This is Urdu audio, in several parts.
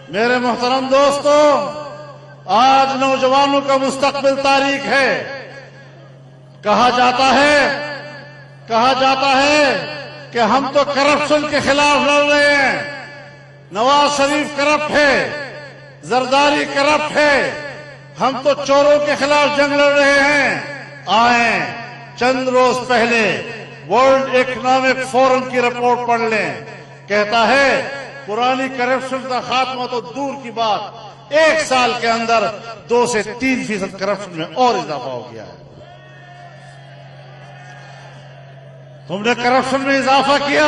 میرے محترم دوستوں، آج نوجوانوں کا مستقبل تاریک ہے۔ کہا جاتا ہے کہ ہم تو کرپشن کے خلاف لڑ رہے ہیں، نواز شریف کرپٹ ہے، زرداری کرپٹ ہے، ہم تو چوروں کے خلاف جنگ لڑ رہے ہیں۔ آئیں چند روز پہلے ورلڈ اکنامک فورم کی رپورٹ پڑھ لیں، کہتا ہے پرانی کرپشن کا خاتمہ تو دور کی بات، 1 سال کے اندر 2 سے 3% کرپشن میں اور اضافہ ہو گیا ہے۔ تم نے کرپشن میں اضافہ کیا،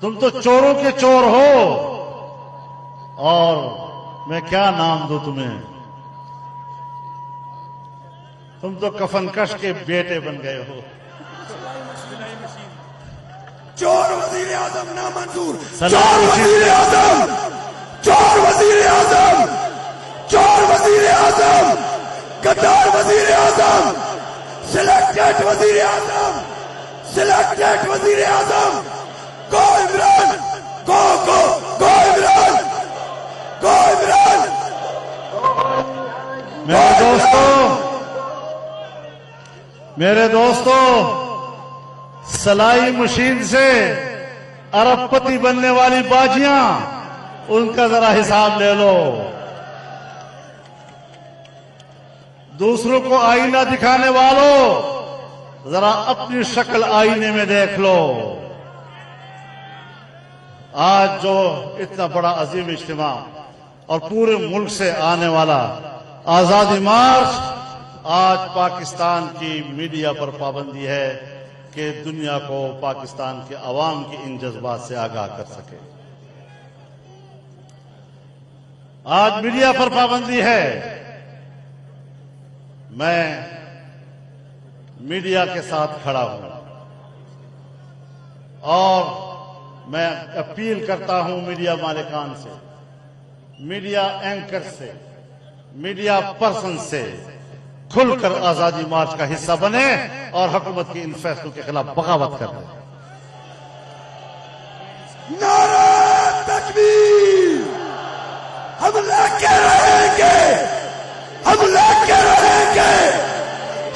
تم تو چوروں کے چور ہو، اور میں کیا نام دوں تمہیں، تم تو کفن کش کے بیٹے بن گئے ہو۔ چور وزیر اعظم نامنظور، چور وزیر اعظم، چور وزیر اعظم، چور وزیر اعظم، غدار وزیر اعظم، سلیکٹڈ وزیر اعظم، سلیکٹڈ وزیر اعظم، گو عمران، گو عمران، گو عمران۔ میرے دوستوں، سلائی مشین سے ارب پتی بننے والی باجیاں، ان کا ذرا حساب لے لو۔ دوسروں کو آئینہ دکھانے والوں، ذرا اپنی شکل آئینے میں دیکھ لو۔ آج جو اتنا بڑا عظیم اجتماع اور پورے ملک سے آنے والا آزادی مارچ، آج پاکستان کی میڈیا پر پابندی ہے کہ دنیا کو پاکستان کے عوام کے ان جذبات سے آگاہ کر سکے۔ آج میڈیا پر پابندی ہے۔ میں میڈیا کے ساتھ کھڑا ہوں اور میں اپیل کرتا ہوں میڈیا مالکان سے، میڈیا اینکر سے، میڈیا پرسن سے، کھل کر آزادی مارچ کا حصہ بنے اور حکومت کے ان فیصلوں کے خلاف بغاوت کر دیں۔ نعرہ تکبیر! ہم لے کے رہیں گے، ہم لے کے رہیں گے،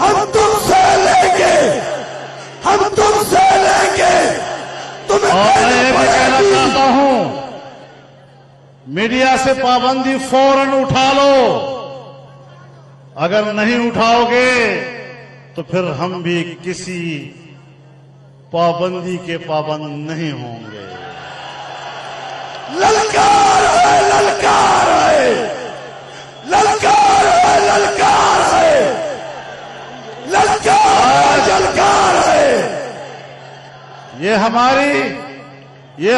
ہم تم سے لیں گے، ہم تم سے لیں گے۔ اور میں یہ بھی کہنا چاہتا ہوں، میڈیا سے پابندی فوراً اٹھا لو، اگر نہیں اٹھاؤ گے تو پھر ہم بھی کسی پابندی کے پابند نہیں ہوں گے۔ للکار ہے، للکار ہے، للکار ہے، للکار ہے، للکار ہے، للکار ہے۔ یہ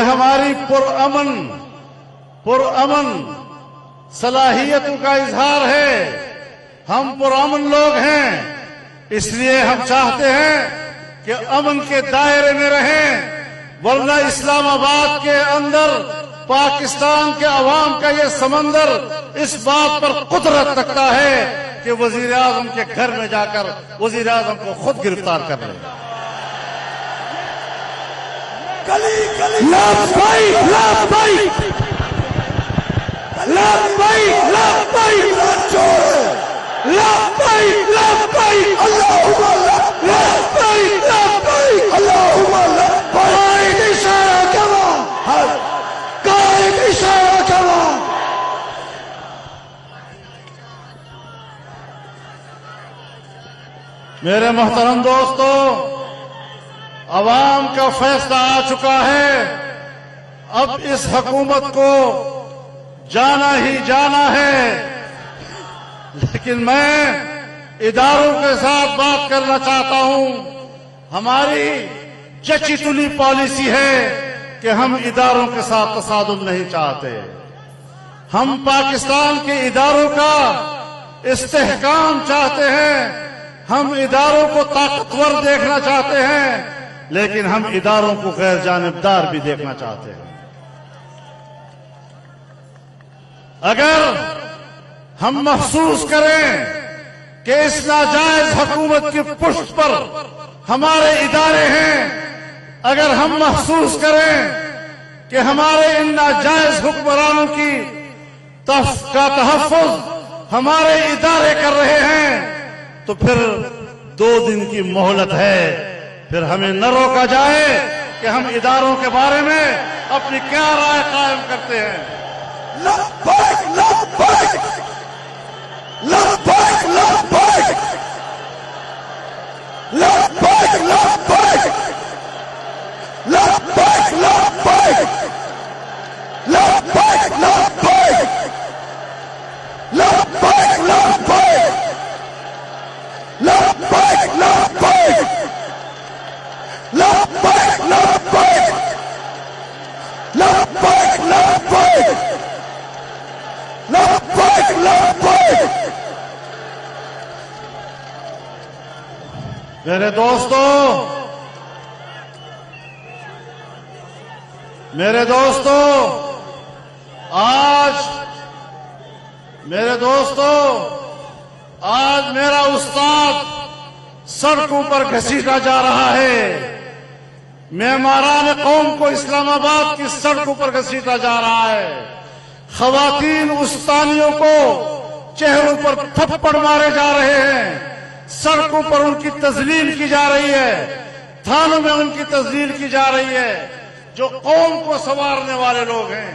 ہماری پرامن صلاحیتوں کا اظہار ہے۔ ہم پرامن لوگ ہیں، اس لیے ہم چاہتے ہیں کہ امن کے دائرے میں رہیں، ورنہ اسلام آباد کے اندر پاکستان کے عوام کا یہ سمندر اس بات پر قدرت رکھتا ہے کہ وزیر اعظم کے گھر میں جا کر وزیر اعظم کو خود گرفتار کر لے۔ میرے محترم دوستوں، عوام کا فیصلہ آ چکا ہے، اب اس حکومت کو جانا ہی جانا ہے، لیکن میں اداروں کے ساتھ بات کرنا چاہتا ہوں۔ ہماری جچی تلی پالیسی ہے کہ ہم اداروں کے ساتھ تصادم نہیں چاہتے، ہم پاکستان کے اداروں کا استحکام چاہتے ہیں، ہم اداروں کو طاقتور دیکھنا چاہتے ہیں، لیکن ہم اداروں کو غیر جانبدار بھی دیکھنا چاہتے ہیں۔ اگر ہم محسوس کریں کہ اس ناجائز حکومت کی پشت پر ہمارے ادارے ہیں، اگر ہم محسوس کریں کہ ہمارے ان ناجائز حکمرانوں کی کا تحفظ ہمارے ادارے کر رہے ہیں تو پھر 2 دن کی مہلت ہے، پھر ہمیں نہ روکا جائے کہ ہم اداروں کے بارے میں اپنی کیا رائے قائم کرتے ہیں۔ لبیک لبیک لبیک لبیک لبیک لبیک لبیک لبیک لبیک لبیک لبیک لبیک لبیک لبیک لبیک لبیک لبیک لبیک لبیک۔ میرے دوستو، میرے دوستو، آج میرا استاد سڑکوں پر گھسیٹا جا رہا ہے، معماران قوم کو اسلام آباد کی سڑکوں پر گھسیٹا جا رہا ہے، خواتین استانیوں کو چہروں پر تھپڑ مارے جا رہے ہیں، سڑکوں پر ان کی تذلیل کی جا رہی ہے، تھانوں میں ان کی تذلیل کی جا رہی ہے۔ جو قوم کو سنوارنے والے لوگ ہیں،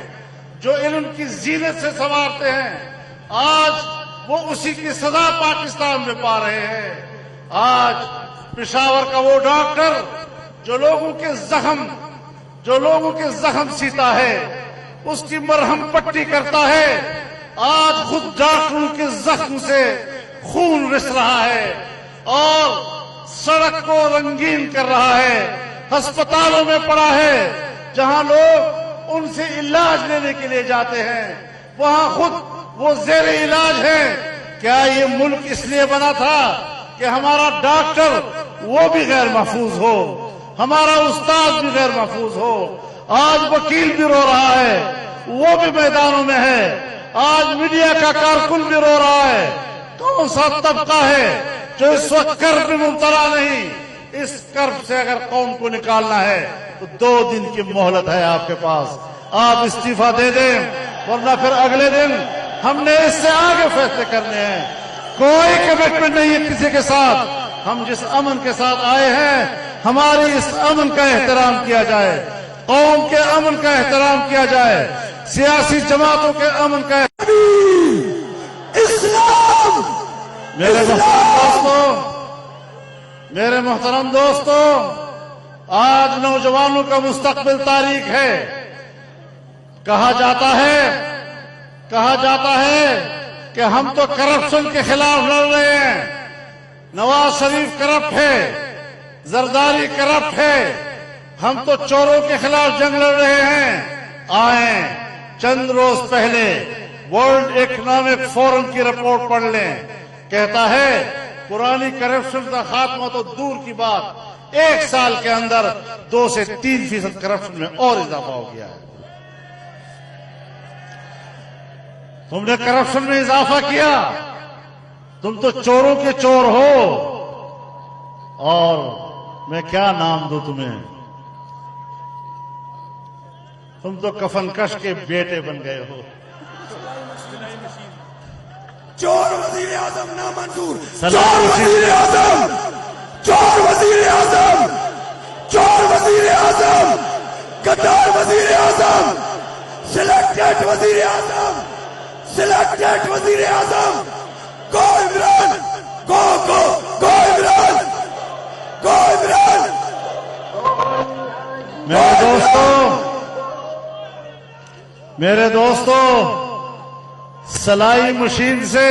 جو علم کی زینت سے سنوارتے ہیں، آج وہ اسی کی سزا پاکستان میں پا رہے ہیں۔ آج پشاور کا وہ ڈاکٹر جو لوگوں کے زخم سیتا ہے، اس کی مرہم پٹی کرتا ہے، آج خود ڈاکٹروں کے زخم سے خون رس رہا ہے اور سڑک کو رنگین کر رہا ہے، ہسپتالوں میں پڑا ہے جہاں لوگ ان سے علاج لینے کے لیے جاتے ہیں، وہاں خود وہ زیر علاج ہے۔ کیا یہ ملک اس لیے بنا تھا کہ ہمارا ڈاکٹر وہ بھی غیر محفوظ ہو، ہمارا استاد بھی غیر محفوظ ہو؟ آج وکیل بھی رو رہا ہے، وہ بھی میدانوں میں ہے، آج میڈیا کا کارکن بھی رو رہا ہے۔ کون سا طبقہ ہے جو اس وقت کرب میں مبتلا نہیں؟ اس کرب سے اگر قوم کو نکالنا ہے تو 2 دن کی مہلت ہے آپ کے پاس، آپ استعفیٰ دے دیں، ورنہ پھر اگلے دن ہم نے اس سے آگے فیصلے کرنے ہیں۔ کوئی کمٹمنٹ نہیں ہے کسی کے ساتھ، ہم جس امن کے ساتھ آئے ہیں ہماری اس امن کا احترام کیا جائے، قوم کے امن کا احترام کیا جائے، سیاسی جماعتوں کے امن کا اسلام۔ میرے محترم دوستو، آج نوجوانوں کا مستقبل تاریک ہے۔ کہا جاتا ہے کہ ہم تو کرپشن کے خلاف لڑ رہے ہیں، نواز شریف کرپٹ ہے، زرداری کرپٹ ہے، ہم تو چوروں کے خلاف جنگ لڑ رہے ہیں۔ آئیں چند روز پہلے ورلڈ اکنامک فورم کی رپورٹ پڑھ لیں، کہتا ہے پرانی کرپشن کا خاتمہ تو دور کی بات، 1 سال کے اندر 2 سے 3% کرپشن میں اور اضافہ ہو گیا ہے۔ تم نے کرپشن میں اضافہ کیا، تم تو چوروں کے چور ہو، اور میں کیا نام دوں تمہیں، تم تو کفن کش کے بیٹے بن گئے ہو۔ چور وزیر اعظم نامنظور، چور وزیر اعظم، چور وزیر اعظم، چور وزیر اعظم، غدار وزیر اعظم، سلیکٹڈ وزیر اعظم، سلیکٹڈ وزیر اعظم، گو عمران، گو عمران، گو عمران۔ میرے دوستو، سلائی مشین سے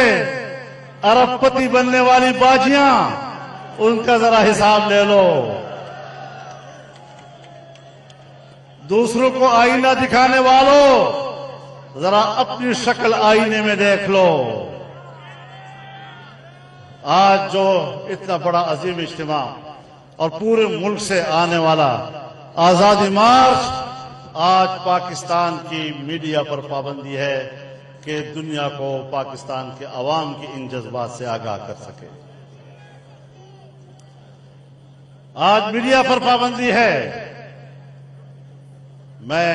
ارب پتی بننے والی باجیاں، ان کا ذرا حساب لے لو۔ دوسروں کو آئینہ دکھانے والوں، ذرا اپنی شکل آئینے میں دیکھ لو۔ آج جو اتنا بڑا عظیم اجتماع اور پورے ملک سے آنے والا آزادی مارچ، آج پاکستان کی میڈیا پر پابندی ہے کہ دنیا کو پاکستان کے عوام کے ان جذبات سے آگاہ کر سکے۔ آج میڈیا پر پابندی ہے۔ میں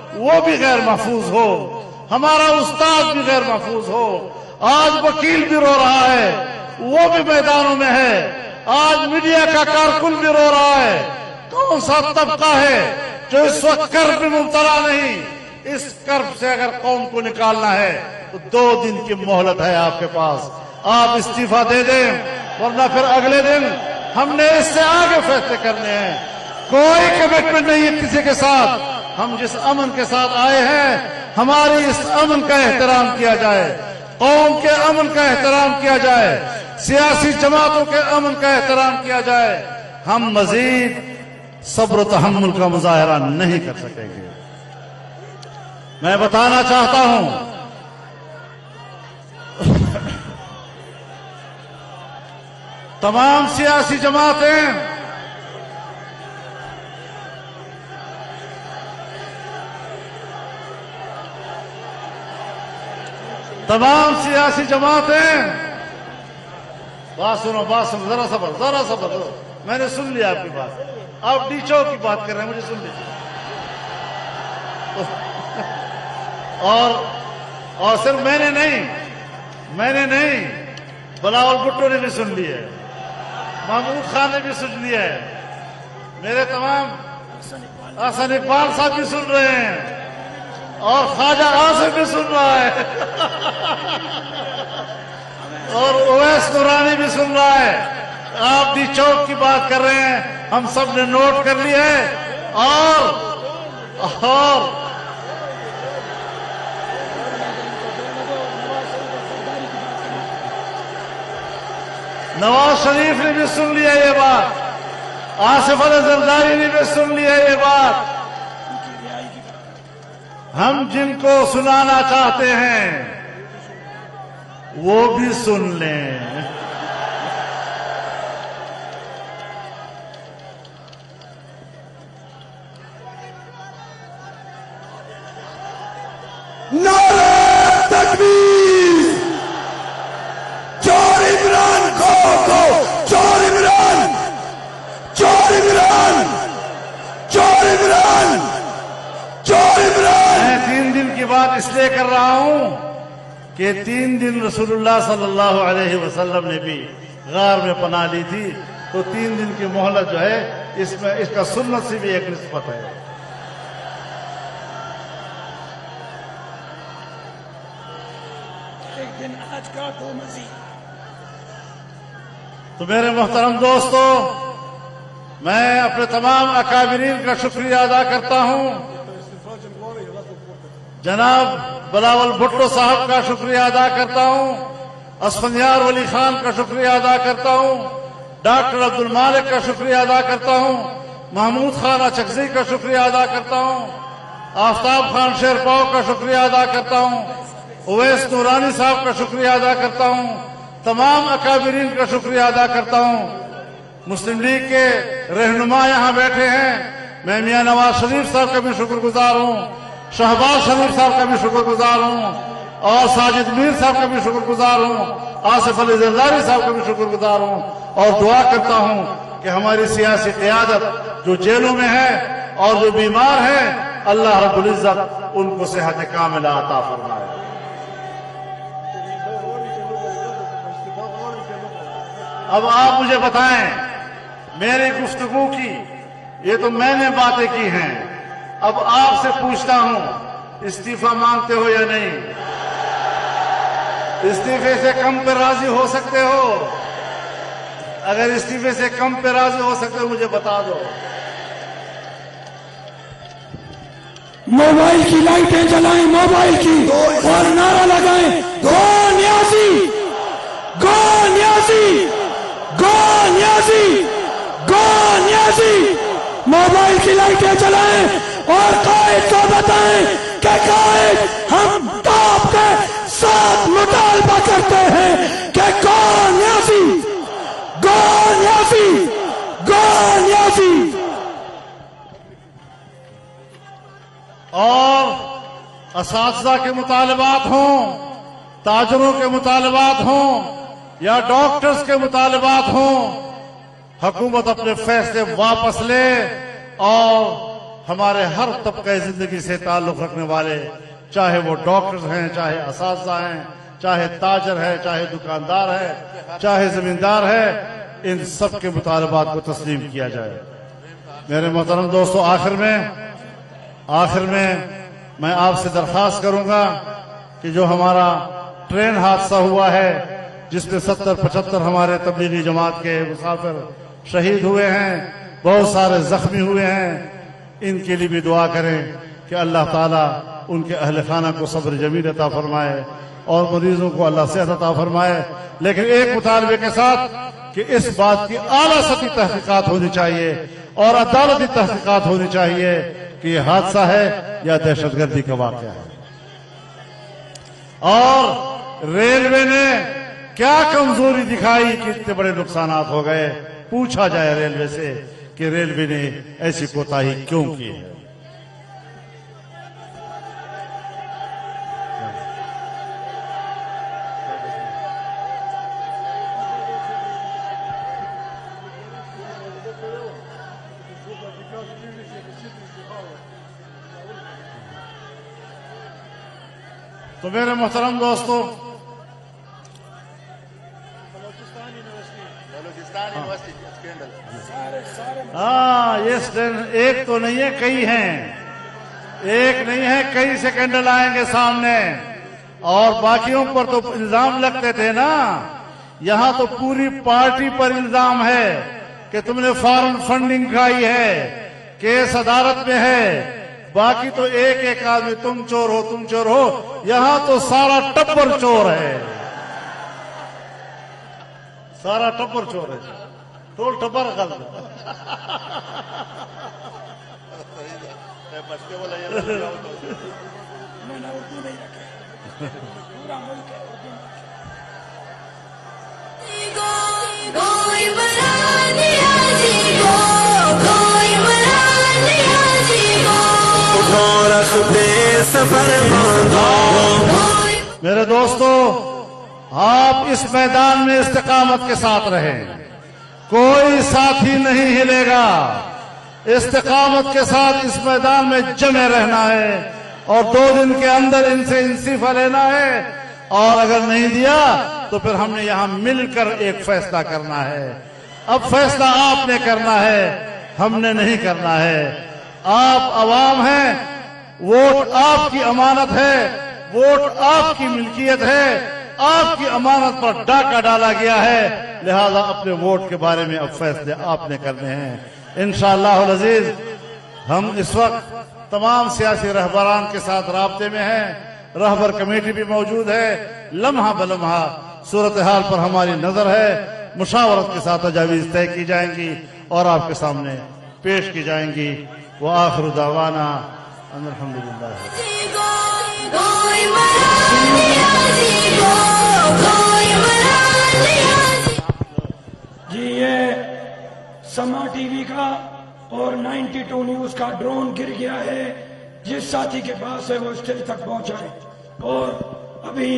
وہ بھی غیر محفوظ ہو، ہمارا استاد بھی غیر محفوظ ہو، آج وکیل بھی رو رہا ہے، وہ بھی میدانوں میں ہے، آج میڈیا کا کارکن بھی رو رہا ہے۔ کون سا طبقہ ہے جو اس وقت کرب میں مبتلا نہیں؟ اس کرب سے اگر قوم کو نکالنا ہے تو 2 دن کی مہلت ہے آپ کے پاس، آپ استعفیٰ دے دیں، ورنہ پھر اگلے دن ہم نے اس سے آگے فیصلے کرنے ہیں۔ کوئی کمٹمنٹ نہیں ہے کسی کے ساتھ، ہم جس امن کے ساتھ آئے ہیں ہماری اس امن کا احترام کیا جائے، قوم کے امن کا احترام کیا جائے، سیاسی جماعتوں کے امن کا احترام کیا جائے۔ ہم مزید صبر و تحمل کا مظاہرہ نہیں کر سکیں گے۔ میں بتانا چاہتا ہوں تمام سیاسی جماعتیں بات سنو، ذرا صبر، میں نے سن لیا آپ کی بات، آپ ڈی چوک کی بات کر رہے ہیں، مجھے سن لیجیے۔ اور صرف میں نے نہیں بلاول بھٹو نے بھی سن لیا ہے، محمود خان نے بھی سن لیا ہے، میرے تمام احسن اقبال صاحب بھی سن رہے ہیں، اور خواجہ آصف بھی سن رہا ہے، اور اویس نورانی بھی سن رہا ہے۔ آپ ڈی چوک کی بات کر رہے ہیں، ہم سب نے نوٹ کر لی ہے، اور نواز شریف نے بھی سن لیا یہ بات، آصف علی زرداری نے بھی سن لیا یہ بات۔ ہم جن کو سنانا چاہتے ہیں وہ بھی سن لیں۔ نعرہ تکبیر! چور عمران کو چور عمران! چور عمران! چور عمران! چور عمران! میں 3 دن کی بات اس لیے کر رہا ہوں کہ 3 دن رسول اللہ صلی اللہ علیہ وسلم نے بھی غار میں پناہ لی تھی، تو 3 دن کی مہلت جو ہے اس میں اس کا سنت سے بھی ایک نسبت ہے۔ تو میرے محترم دوستو، میں اپنے تمام اکابرین کا شکریہ ادا کرتا ہوں، جناب بلاول بھٹو صاحب کا شکریہ ادا کرتا ہوں، اسفندیار ولی خان کا شکریہ ادا کرتا ہوں، ڈاکٹر عبد المالک کا شکریہ ادا کرتا ہوں، محمود خان اچکزئی کا شکریہ ادا کرتا ہوں، آفتاب خان شیرپاؤ کا شکریہ ادا کرتا ہوں، اویس نورانی صاحب کا شکریہ ادا کرتا ہوں، تمام اکابرین کا شکریہ ادا کرتا ہوں۔ مسلم لیگ کے رہنما یہاں بیٹھے ہیں، میں میاں نواز شریف صاحب کا بھی شکر گزار ہوں، شہباز شریف صاحب کا بھی شکر گزار ہوں، اور ساجد میر صاحب کا بھی شکر گزار ہوں، آصف علی زرداری صاحب کا بھی شکر گزار ہوں، اور دعا کرتا ہوں کہ ہماری سیاسی قیادت جو جیلوں میں ہے اور جو بیمار ہیں، اللہ رب العزت ان کو صحت کاملہ عطا فرمائے۔ اب آپ مجھے بتائیں، میری گفتگو کی یہ تو میں نے باتیں کی ہیں، اب آپ سے پوچھتا ہوں، استعفیٰ مانگتے ہو یا نہیں؟ استعفے سے کم پہ راضی ہو سکتے ہو؟ اگر استعفے سے کم پہ راضی ہو سکتے ہو مجھے بتا دو۔ موبائل کی لائٹیں جلائیں، موبائل کی، اور نعرہ لگائیں، گو نیازی، گو نیازی، گو نیازی، گو نیازی! موبائل کی لائٹیں جلائیں اور قائد کو بتائیں کہ قائد ہم آپ کے ساتھ مطالبہ کرتے ہیں کہ گو نیازی، گو نیازی، گو نیازی! اور اساتذہ کے مطالبات ہوں، تاجروں کے مطالبات ہوں یا ڈاکٹرز کے مطالبات ہوں، حکومت اپنے فیصلے واپس لے اور ہمارے ہر طبقہ زندگی سے تعلق رکھنے والے، چاہے وہ ڈاکٹر ہیں، چاہے اساتذہ ہیں، چاہے تاجر ہے، چاہے دکاندار ہے، چاہے زمیندار ہے، ان سب کے مطالبات کو تسلیم کیا جائے۔ میرے محترم دوستو، آخر میں میں آپ سے درخواست کروں گا کہ جو ہمارا ٹرین حادثہ ہوا ہے جس میں 70-75 ہمارے تبلیغی جماعت کے مسافر شہید ہوئے ہیں، بہت سارے زخمی ہوئے ہیں، ان کے لیے بھی دعا کریں کہ اللہ تعالیٰ ان کے اہل خانہ کو صبر جمیل عطا فرمائے اور مریضوں کو اللہ صحت عطا فرمائے، لیکن ایک مطالبے کے ساتھ کہ اس بات کی اعلیٰ سطحی تحقیقات ہونی چاہیے اور عدالتی تحقیقات ہونی چاہیے کہ یہ حادثہ ہے یا دہشت گردی کا واقعہ ہے۔ اور ریلوے نے کیا کمزوری دکھائی کہ اتنے بڑے نقصانات ہو گئے؟ پوچھا جائے ریلوے سے کہ ریلوے نے ایسی کوتاہی کیوں کی ہے۔ تو میرے محترم دوستو، یہ ایک تو نہیں ہے، کئی ہیں، ایک نہیں ہے، کئی سکینڈل آئیں گے سامنے، اور باقیوں پر تو الزام لگتے تھے نا۔ یہاں تو پوری پارٹی پر الزام ہے کہ تم نے فارن فنڈنگ کھائی ہے، کیس عدالت میں ہے، باقی تو ایک ایک آدمی تم چور ہو، تم چور ہو، یہاں تو سارا ٹبر چور ہے، سارا ٹبر چور ہے، ٹول ٹبر غلط۔ میرے دوستو، آپ اس میدان میں استقامت کے ساتھ رہیں، کوئی ساتھی نہیں ہلے گا، استقامت کے ساتھ اس میدان میں جمے رہنا ہے اور 2 دن کے اندر ان سے انصیفہ لینا ہے، اور اگر نہیں دیا تو پھر ہم نے یہاں مل کر ایک فیصلہ کرنا ہے۔ اب فیصلہ آپ نے کرنا ہے، ہم نے نہیں کرنا ہے۔ آپ عوام ہیں، ووٹ آپ کی امانت ہے، ووٹ آپ کی ملکیت ہے، آپ کی امانت پر ڈاکہ ڈالا گیا ہے، لہذا اپنے ووٹ کے بارے میں اب فیصلے آپ نے کرنے ہیں۔ انشاءاللہ العزیز ہم اس وقت تمام سیاسی رہبران کے ساتھ رابطے میں ہیں، رہبر کمیٹی بھی موجود ہے، لمحہ بلمحہ صورتحال پر ہماری نظر ہے، مشاورت کے ساتھ تجاویز طے کی جائیں گی اور آپ کے سامنے پیش کی جائیں گی۔ وآخر دعوانا ان الحمدللہ۔ جی یہ سما ٹی وی کا اور 92 نیوز کا ڈرون گر گیا ہے، جس ساتھی کے پاس ہے وہ اسٹیج تک پہنچائے۔ اور ابھی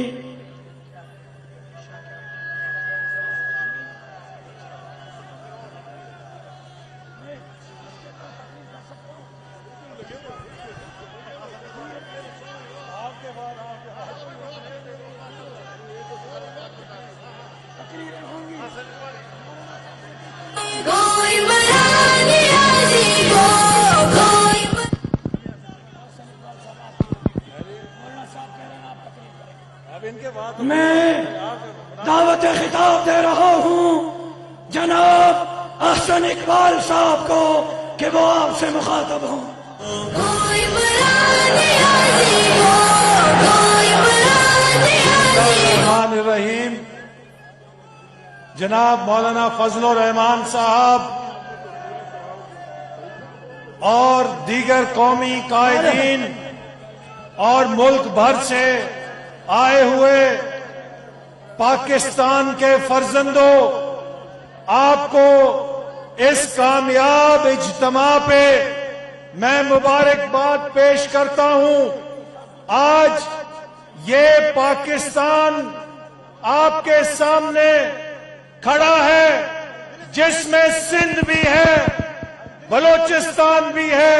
میں دعوت خطاب دے رہا ہوں جناب احسن اقبال صاحب کو کہ وہ آپ سے مخاطب ہوں۔ الرحمن الرحیم، جناب مولانا فضل الرحمان صاحب اور دیگر قومی قائدین اور ملک بھر سے آئے ہوئے پاکستان کے فرزندوں، آپ کو اس کامیاب اجتماع پہ میں مبارکباد پیش کرتا ہوں۔ آج یہ پاکستان آپ کے سامنے کھڑا ہے جس میں سندھ بھی ہے، بلوچستان بھی ہے،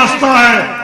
راستہ ہے.